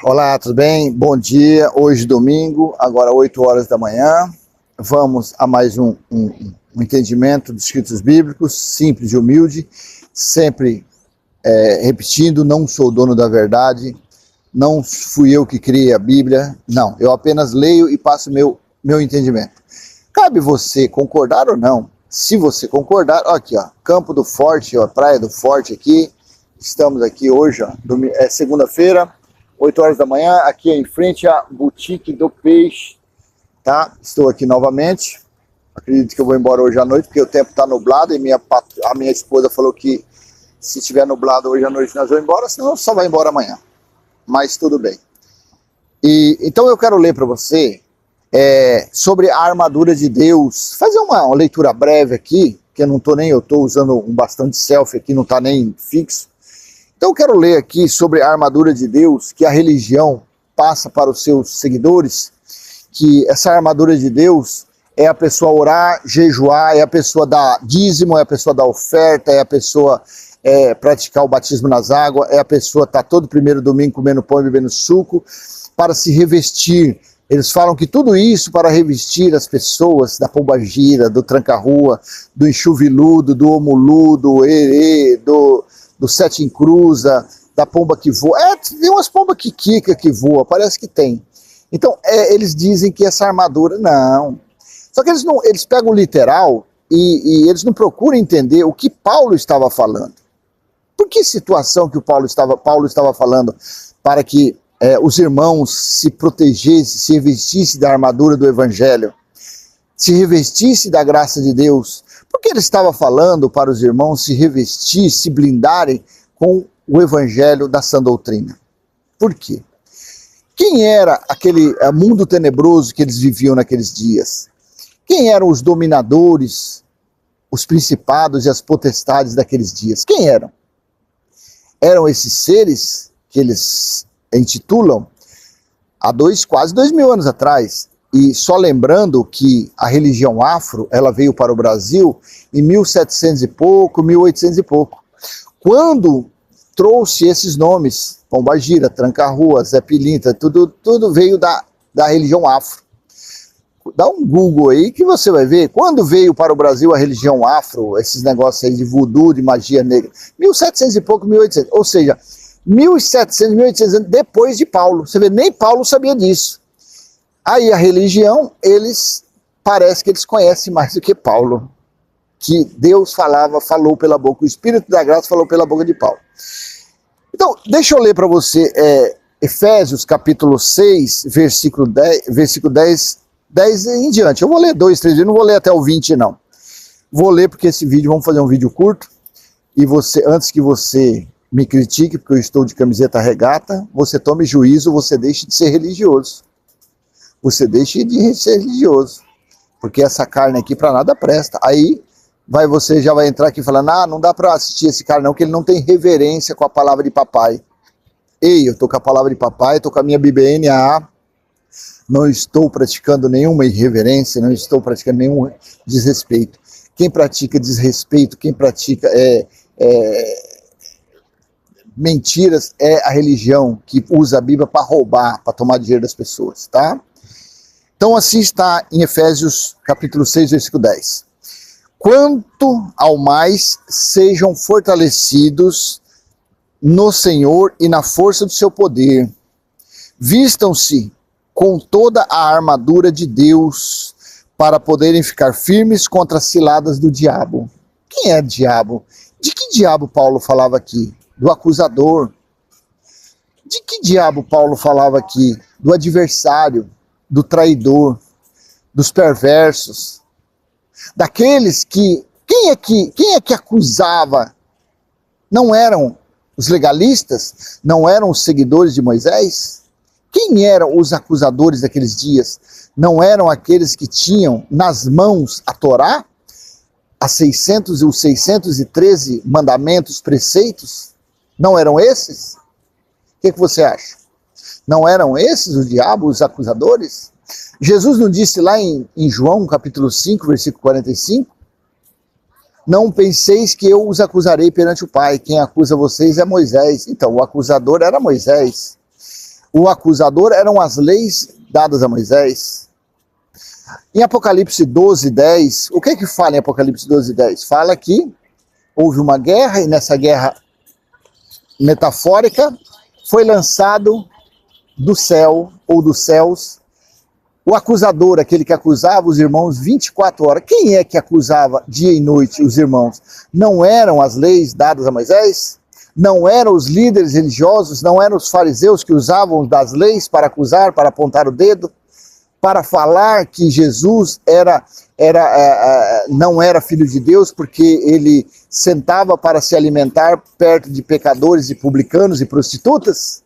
Olá, tudo bem? Bom dia. Hoje domingo, agora 8 horas da manhã. Vamos a mais um entendimento dos escritos bíblicos, simples e humilde, sempre repetindo, não sou dono da verdade, não fui eu que criei a Bíblia, não, eu apenas leio e passo meu entendimento. Cabe você concordar ou não. Se você concordar, ó, aqui, ó, Campo do Forte, ó, Praia do Forte aqui, estamos aqui hoje, ó, é segunda-feira, 8 horas da manhã, aqui em frente à Boutique do Peixe, tá? Estou aqui novamente, acredito que eu vou embora hoje à noite, porque o tempo está nublado, e a minha esposa falou que se estiver nublado hoje à noite nós vamos embora, senão só vai embora amanhã, mas tudo bem. Então eu quero ler para você sobre a armadura de Deus, fazer uma leitura breve aqui, que eu estou usando um bastão de selfie aqui, não está nem fixo. Então eu quero ler aqui sobre a armadura de Deus, que a religião passa para os seus seguidores, que essa armadura de Deus é a pessoa orar, jejuar, é a pessoa dar dízimo, é a pessoa dar oferta, é a pessoa praticar o batismo nas águas, é a pessoa estar todo primeiro domingo comendo pão e bebendo suco, para se revestir. Eles falam que tudo isso para revestir as pessoas da pombagira, do tranca-rua, do enxuviludo, do omulu, do erê, do sete encruza, da pomba que voa. Tem umas pombas que quica, que voa, parece que tem. Então, eles dizem que essa armadura, não. Só que eles pegam o literal e eles não procuram entender o que Paulo estava falando. Por que situação que Paulo estava falando para que os irmãos se protegessem, se revestissem da armadura do Evangelho, se revestissem da graça de Deus? Porque ele estava falando para os irmãos se revestir, se blindarem com o Evangelho da sã doutrina. Por quê? Quem era aquele mundo tenebroso que eles viviam naqueles dias? Quem eram os dominadores, os principados e as potestades daqueles dias? Quem eram? Eram esses seres que eles intitulam há quase 2000 anos atrás. E só lembrando que a religião afro, ela veio para o Brasil em 1700 e pouco, 1800 e pouco. Quando trouxe esses nomes, pombagira, tranca-rua, Zé Pilintra, tudo veio da religião afro. Dá um Google aí que você vai ver. Quando veio para o Brasil a religião afro, esses negócios aí de voodoo, de magia negra, 1700 e pouco, 1800. Ou seja, 1700, 1800 anos depois de Paulo. Você vê, nem Paulo sabia disso. Aí a religião, parece que eles conhecem mais do que Paulo. Que Deus falou pela boca, o Espírito da Graça falou pela boca de Paulo. Então, deixa eu ler para você Efésios capítulo 6, versículo 10 em diante. Eu vou ler 2, 3 dias, não vou ler até o 20 não. Vou ler porque esse vídeo, vamos fazer um vídeo curto, e você, antes que você me critique, porque eu estou de camiseta regata, você tome juízo, você deixe de ser religioso. Você deixe de ser religioso, porque essa carne aqui para nada presta. Aí você já vai entrar aqui falando, não dá para assistir esse cara não, que ele não tem reverência com a palavra de papai. Ei, eu tô com a palavra de papai, tô com a minha BBNA, não estou praticando nenhuma irreverência, não estou praticando nenhum desrespeito. Quem pratica desrespeito, quem pratica mentiras, é a religião que usa a Bíblia para roubar, para tomar dinheiro das pessoas, tá? Então assim está em Efésios capítulo 6, versículo 10. Quanto ao mais, sejam fortalecidos no Senhor e na força do seu poder. Vistam-se com toda a armadura de Deus para poderem ficar firmes contra as ciladas do diabo. Quem é diabo? De que diabo Paulo falava aqui? Do acusador. De que diabo Paulo falava aqui? Do adversário, do traidor, dos perversos, daqueles que... Quem é que acusava? Não eram os legalistas? Não eram os seguidores de Moisés? Quem eram os acusadores daqueles dias? Não eram aqueles que tinham nas mãos a Torá? Os 613 mandamentos, preceitos? Não eram esses? O que você acha? Não eram esses os diabos, os acusadores? Jesus não disse lá em João capítulo 5, versículo 45? Não penseis que eu os acusarei perante o Pai. Quem acusa vocês é Moisés. Então, o acusador era Moisés. O acusador eram as leis dadas a Moisés. Em Apocalipse 12:10, o que é que fala em Apocalipse 12:10? Fala que houve uma guerra e nessa guerra metafórica foi lançado do céu ou dos céus o acusador, aquele que acusava os irmãos 24 horas. Quem é que acusava dia e noite os irmãos? Não eram as leis dadas a Moisés? Não eram os líderes religiosos? Não eram os fariseus que usavam das leis para acusar, para apontar o dedo? Para falar que Jesus não era filho de Deus porque ele sentava para se alimentar perto de pecadores e publicanos e prostitutas?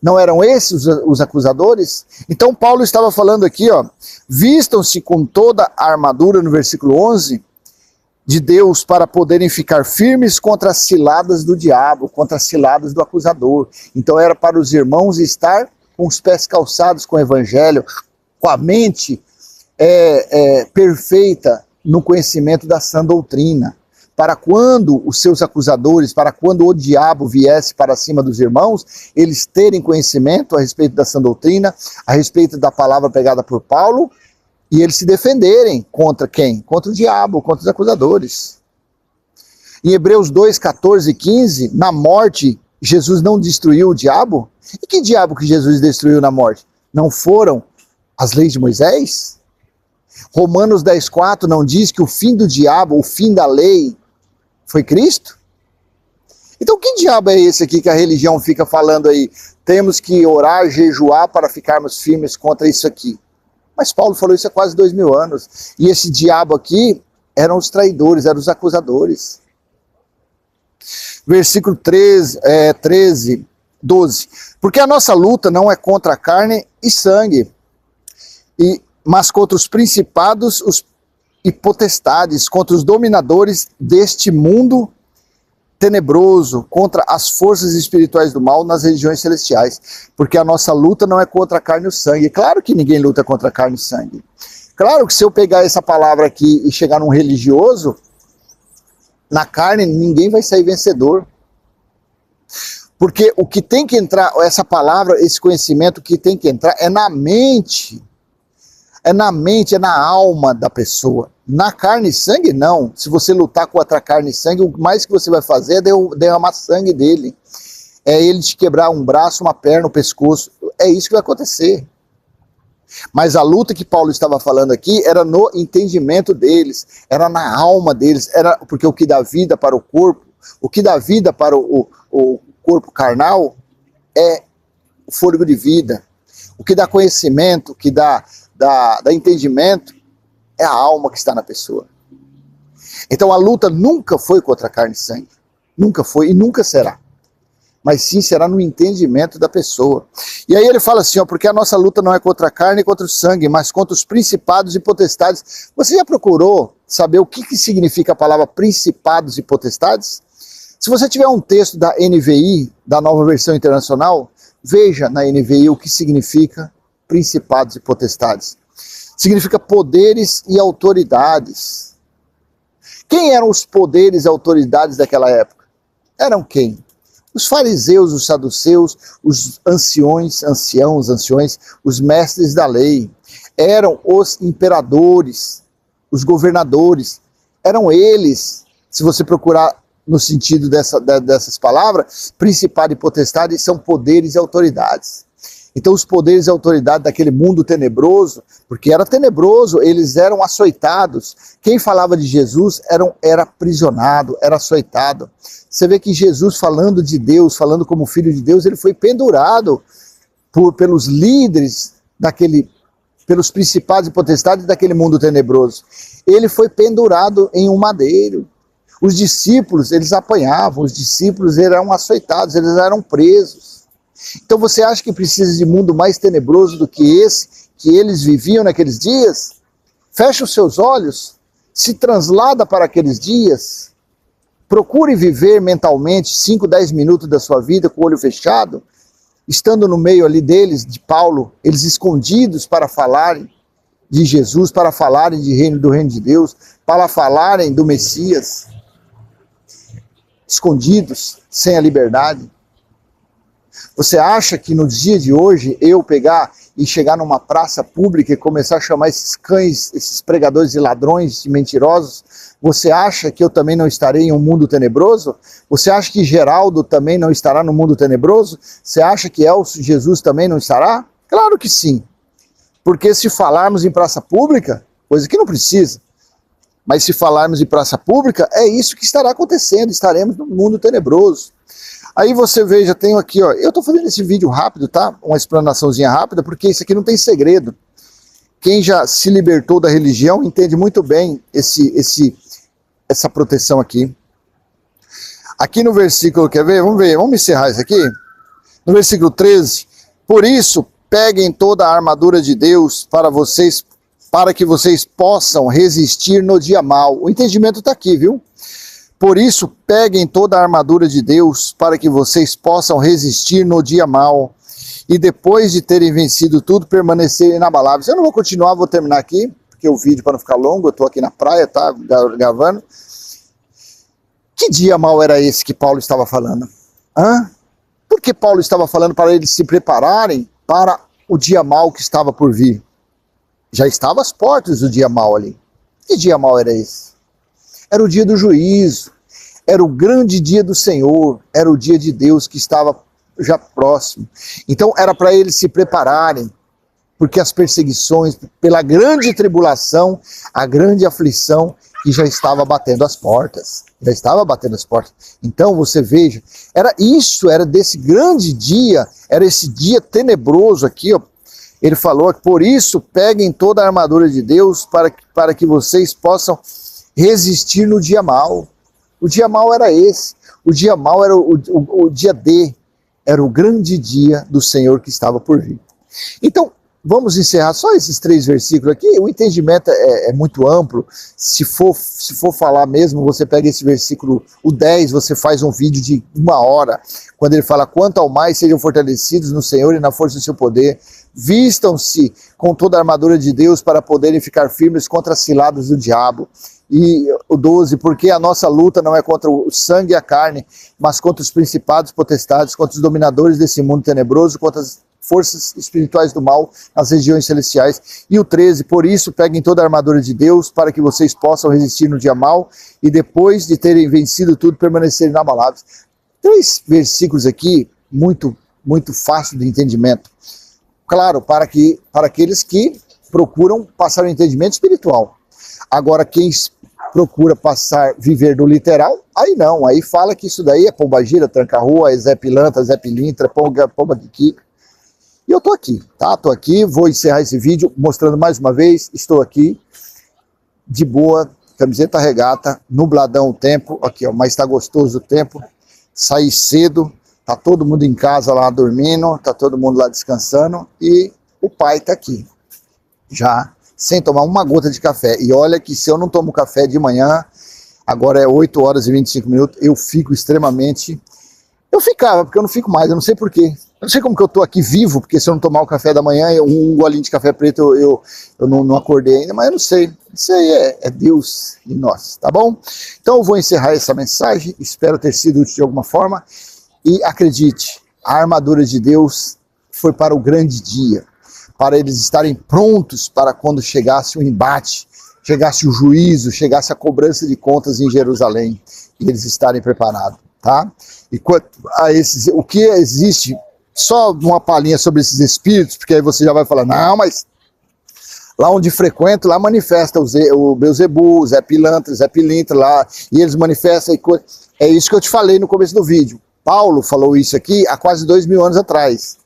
Não eram esses os acusadores? Então Paulo estava falando aqui, ó, vistam-se com toda a armadura, no versículo 11, de Deus para poderem ficar firmes contra as ciladas do diabo, contra as ciladas do acusador. Então era para os irmãos estar com os pés calçados com o evangelho, com a mente perfeita no conhecimento da sã doutrina, para quando os seus acusadores, para quando o diabo viesse para cima dos irmãos, eles terem conhecimento a respeito da sã doutrina, a respeito da palavra pregada por Paulo, e eles se defenderem contra quem? Contra o diabo, contra os acusadores. Em Hebreus 2, 14 e 15, na morte, Jesus não destruiu o diabo? E que diabo que Jesus destruiu na morte? Não foram as leis de Moisés? Romanos 10, 4 não diz que o fim do diabo, o fim da lei, foi Cristo? Então que diabo é esse aqui que a religião fica falando aí? Temos que orar, jejuar para ficarmos firmes contra isso aqui. Mas Paulo falou isso há quase 2000 anos. E esse diabo aqui eram os traidores, eram os acusadores. Versículo 13, 12. Porque a nossa luta não é contra a carne e sangue, mas contra os principados e potestades, contra os dominadores deste mundo tenebroso, contra as forças espirituais do mal nas regiões celestiais, porque a nossa luta não é contra a carne e o sangue. Claro que ninguém luta contra a carne e o sangue. Claro que se eu pegar essa palavra aqui e chegar num religioso, na carne ninguém vai sair vencedor. Porque o que tem que entrar, essa palavra, esse conhecimento, o que tem que entrar é na mente. É na mente, é na alma da pessoa. Na carne e sangue, não. Se você lutar contra a carne e sangue, o mais que você vai fazer é derramar sangue dele. É ele te quebrar um braço, uma perna, um pescoço. É isso que vai acontecer. Mas a luta que Paulo estava falando aqui era no entendimento deles, era na alma deles, era porque o que dá vida para o corpo, o que dá vida para o corpo carnal é o fôlego de vida. O que dá conhecimento, o que dá entendimento, é a alma que está na pessoa. Então a luta nunca foi contra a carne e sangue. Nunca foi e nunca será. Mas sim será no entendimento da pessoa. E aí ele fala assim, ó, porque a nossa luta não é contra a carne e contra o sangue, mas contra os principados e potestades. Você já procurou saber o que significa a palavra principados e potestades? Se você tiver um texto da NVI, da Nova Versão Internacional, veja na NVI o que significa principados e potestades. Significa poderes e autoridades. Quem eram os poderes e autoridades daquela época? Eram quem? Os fariseus, os saduceus, os anciões, os mestres da lei. Eram os imperadores, os governadores. Eram eles, se você procurar no sentido dessas palavras, principado e potestade são poderes e autoridades. Então os poderes e autoridades daquele mundo tenebroso, porque era tenebroso, eles eram açoitados. Quem falava de Jesus era aprisionado, era açoitado. Você vê que Jesus, falando de Deus, falando como filho de Deus, ele foi pendurado pelos líderes pelos principados e potestades daquele mundo tenebroso. Ele foi pendurado em um madeiro. Os discípulos, eles apanhavam, os discípulos eram açoitados, eles eram presos. Então você acha que precisa de mundo mais tenebroso do que esse que eles viviam naqueles dias? Feche os seus olhos, se translada para aqueles dias, procure viver mentalmente 5, 10 minutos da sua vida com o olho fechado, estando no meio ali deles, de Paulo, eles escondidos para falarem de Jesus, para falarem do reino de Deus, para falarem do Messias, escondidos, sem a liberdade. Você acha que no dia de hoje eu pegar e chegar numa praça pública e começar a chamar esses cães, esses pregadores de ladrões e mentirosos, você acha que eu também não estarei em um mundo tenebroso? Você acha que Geraldo também não estará no mundo tenebroso? Você acha que Elcio Jesus também não estará? Claro que sim. Porque se falarmos em praça pública, coisa que não precisa, mas se falarmos em praça pública, é isso que estará acontecendo, estaremos no mundo tenebroso. Aí você veja, tenho aqui, ó, eu tô fazendo esse vídeo rápido, tá? Uma explanaçãozinha rápida, porque isso aqui não tem segredo. Quem já se libertou da religião entende muito bem essa proteção aqui. Aqui no versículo, quer ver? Vamos encerrar isso aqui. No versículo 13, por isso, peguem toda a armadura de Deus para que vocês possam resistir no dia mau. O entendimento está aqui, viu? Por isso, peguem toda a armadura de Deus para que vocês possam resistir no dia mau e depois de terem vencido tudo, permanecerem inabaláveis. Eu não vou continuar, vou terminar aqui, porque o vídeo, para não ficar longo, eu estou aqui na praia, tá, gravando. Que dia mau era esse que Paulo estava falando? Por que Paulo estava falando para eles se prepararem para o dia mau que estava por vir? Já estava às portas do dia mau ali. Que dia mau era esse? Era o dia do juízo, era o grande dia do Senhor, era o dia de Deus que estava já próximo. Então era para eles se prepararem, porque as perseguições, pela grande tribulação, a grande aflição que já estava batendo as portas. Já estava batendo as portas. Então você veja, era desse grande dia, era esse dia tenebroso aqui, ó. Ele falou que por isso peguem toda a armadura de Deus para que vocês possam resistir no dia mau. O dia mau era esse. O dia mau era o dia D. Era o grande dia do Senhor que estava por vir. Então, vamos encerrar só esses 3 versículos aqui. O entendimento é muito amplo. Se for falar mesmo, você pega esse versículo, o 10, você faz um vídeo de 1 hora, quando ele fala, quanto ao mais sejam fortalecidos no Senhor e na força do seu poder, vistam-se com toda a armadura de Deus para poderem ficar firmes contra as ciladas do diabo. E o 12, porque a nossa luta não é contra o sangue e a carne, mas contra os principados, potestades, contra os dominadores desse mundo tenebroso, contra as forças espirituais do mal nas regiões celestiais. E o 13, por isso peguem toda a armadura de Deus para que vocês possam resistir no dia mau e depois de terem vencido tudo, permanecerem inabaláveis. 3 versículos aqui, muito, muito fácil de entendimento. Claro, para aqueles que procuram passar o entendimento espiritual. Agora, quem procura viver do literal, aí não, aí fala que isso daí é pombagira, tranca-rua, é Zé Pilantra, Zé Pilintra, pomba quiquica. E eu tô aqui, tá? Tô aqui, vou encerrar esse vídeo mostrando mais uma vez, estou aqui, de boa, camiseta regata, nubladão o tempo, aqui ó, mas tá gostoso o tempo, saí cedo, tá todo mundo em casa lá dormindo, tá todo mundo lá descansando e o pai tá aqui, já sem tomar uma gota de café. E olha que se eu não tomo café de manhã, agora é 8 horas e 25 minutos, eu fico extremamente... Eu ficava, porque eu não fico mais, eu não sei porquê. Eu não sei como que eu tô aqui vivo, porque se eu não tomar o café da manhã, um golinho de café preto, eu não acordei ainda, mas eu não sei. Isso aí é Deus e nós, tá bom? Então eu vou encerrar essa mensagem, espero ter sido útil de alguma forma. E acredite, a armadura de Deus foi para o grande dia, para eles estarem prontos para quando chegasse o embate, chegasse o juízo, chegasse a cobrança de contas em Jerusalém, e eles estarem preparados, tá? E quanto a o que existe, só uma palhinha sobre esses espíritos, porque aí você já vai falar, não, mas lá onde frequento, lá manifesta o Beuzebu, o Zé Pilantra, o Zé Pilintra, lá, e eles manifestam, é isso que eu te falei no começo do vídeo. Paulo falou isso aqui há quase 2000 anos atrás.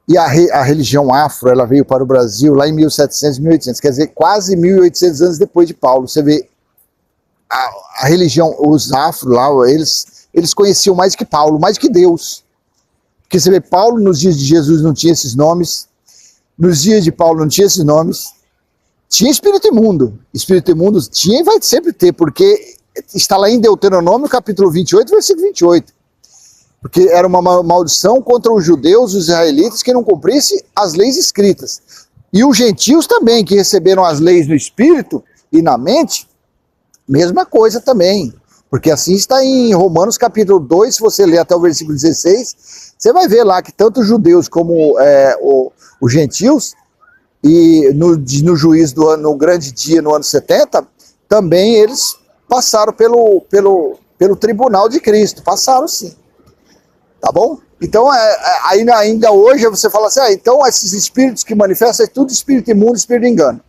E a religião afro, ela veio para o Brasil lá em 1700, 1800, quer dizer, quase 1800 anos depois de Paulo. Você vê, a religião, os afro lá, eles conheciam mais que Paulo, mais que Deus. Porque você vê, Paulo nos dias de Jesus não tinha esses nomes, nos dias de Paulo não tinha esses nomes, tinha espírito imundo tinha e vai sempre ter, porque está lá em Deuteronômio capítulo 28, versículo 28. Porque era uma maldição contra os judeus, os israelitas, que não cumprissem as leis escritas. E os gentios também, que receberam as leis no espírito e na mente, mesma coisa também. Porque assim está em Romanos capítulo 2, se você ler até o versículo 16, você vai ver lá que tanto os judeus como os gentios, e no juízo do ano, no grande dia, no ano 70, também eles passaram pelo tribunal de Cristo, passaram sim, tá bom? Então, ainda hoje você fala assim, então esses espíritos que manifestam é tudo espírito imundo, espírito de engano.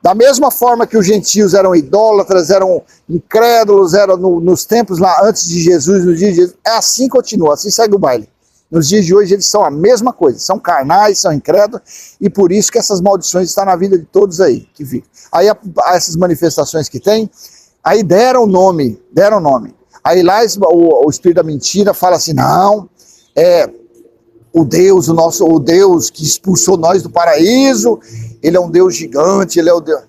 Da mesma forma que os gentios eram idólatras, eram incrédulos, eram nos tempos lá antes de Jesus, nos dias de Jesus, é assim que continua, assim segue o baile. Nos dias de hoje eles são a mesma coisa, são carnais, são incrédulos, e por isso que essas maldições estão na vida de todos aí, que ficam. Aí essas manifestações que tem, aí deram nome. Aí lá o espírito da mentira fala assim, não, o Deus que expulsou nós do paraíso, ele é um Deus gigante, ele é o Deus...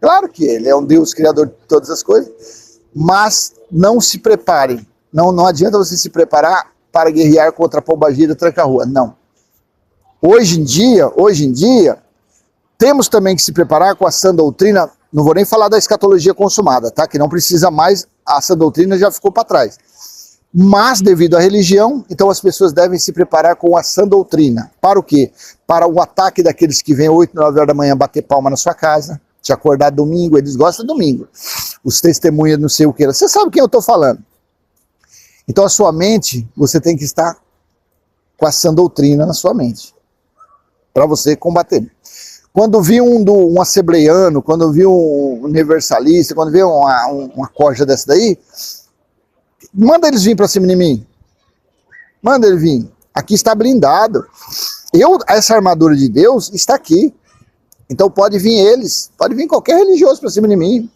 Claro que ele é um Deus criador de todas as coisas, mas não se preparem, não adianta você se preparar para guerrear contra a pombagira e tranca-rua, não. Hoje em dia, temos também que se preparar com a sã doutrina, não vou nem falar da escatologia consumada, tá? Que não precisa mais, a sã doutrina já ficou para trás. Mas, devido à religião, então as pessoas devem se preparar com a sã doutrina. Para o quê? Para o ataque daqueles que vêm 8, 9 horas da manhã bater palma na sua casa, te acordar domingo, eles gostam de domingo. Os testemunhas, não sei o que. Você sabe quem eu estou falando. Então a sua mente, você tem que estar com a sã doutrina na sua mente. Para você combater. Quando vi um assembleiano, quando vi um universalista, quando vi uma corja dessa daí, manda eles vir para cima de mim. Manda ele vir. Aqui está blindado. Essa armadura de Deus está aqui. Então pode vir eles. Pode vir qualquer religioso para cima de mim.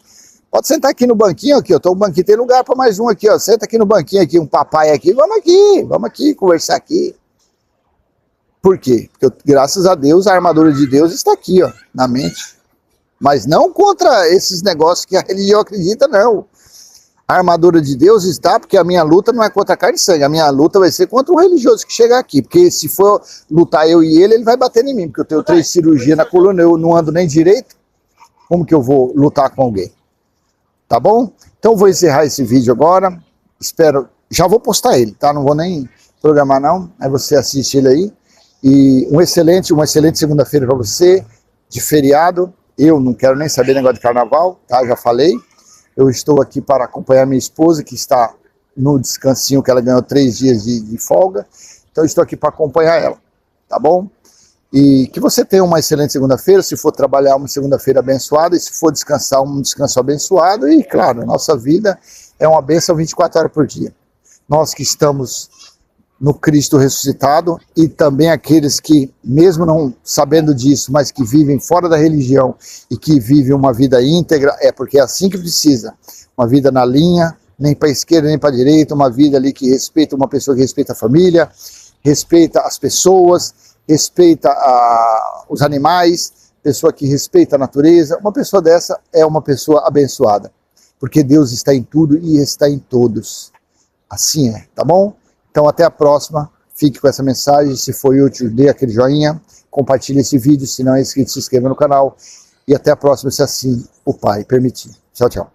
Pode sentar aqui no banquinho, aqui, eu tô no banquinho, tem lugar para mais um aqui, ó. Senta aqui no banquinho, aqui, um papai aqui, vamos aqui, conversar aqui. Por quê? Porque, graças a Deus, a armadura de Deus está aqui, ó, na mente. Mas não contra esses negócios que a religião acredita, não. A armadura de Deus está, porque a minha luta não é contra carne e sangue, a minha luta vai ser contra um religioso que chegar aqui, porque se for lutar eu e ele vai bater em mim, porque eu tenho 3 cirurgias na coluna, eu não ando nem direito, como que eu vou lutar com alguém? Tá bom? Então vou encerrar esse vídeo agora, espero, já vou postar ele, tá? Não vou nem programar não, aí você assiste ele aí, e uma excelente segunda-feira para você, de feriado, eu não quero nem saber negócio de carnaval, tá? Já falei. Eu estou aqui para acompanhar minha esposa, que está no descansinho, que ela ganhou 3 dias de folga. Então, eu estou aqui para acompanhar ela, tá bom? E que você tenha uma excelente segunda-feira, se for trabalhar, uma segunda-feira abençoada, e se for descansar, um descanso abençoado. E, claro, a nossa vida é uma bênção 24 horas por dia. Nós que estamos no Cristo ressuscitado, e também aqueles que, mesmo não sabendo disso, mas que vivem fora da religião e que vivem uma vida íntegra, porque é assim que precisa, uma vida na linha, nem para a esquerda nem para a direita, uma vida ali que respeita, uma pessoa que respeita a família, respeita as pessoas, respeita os animais, pessoa que respeita a natureza. Uma pessoa dessa é uma pessoa abençoada, porque Deus está em tudo e está em todos. Assim é, tá bom? Então até a próxima, fique com essa mensagem, se foi útil, dê aquele joinha, compartilhe esse vídeo, se não é inscrito, se inscreva no canal, e até a próxima, se assim o Pai permitir. Tchau, tchau.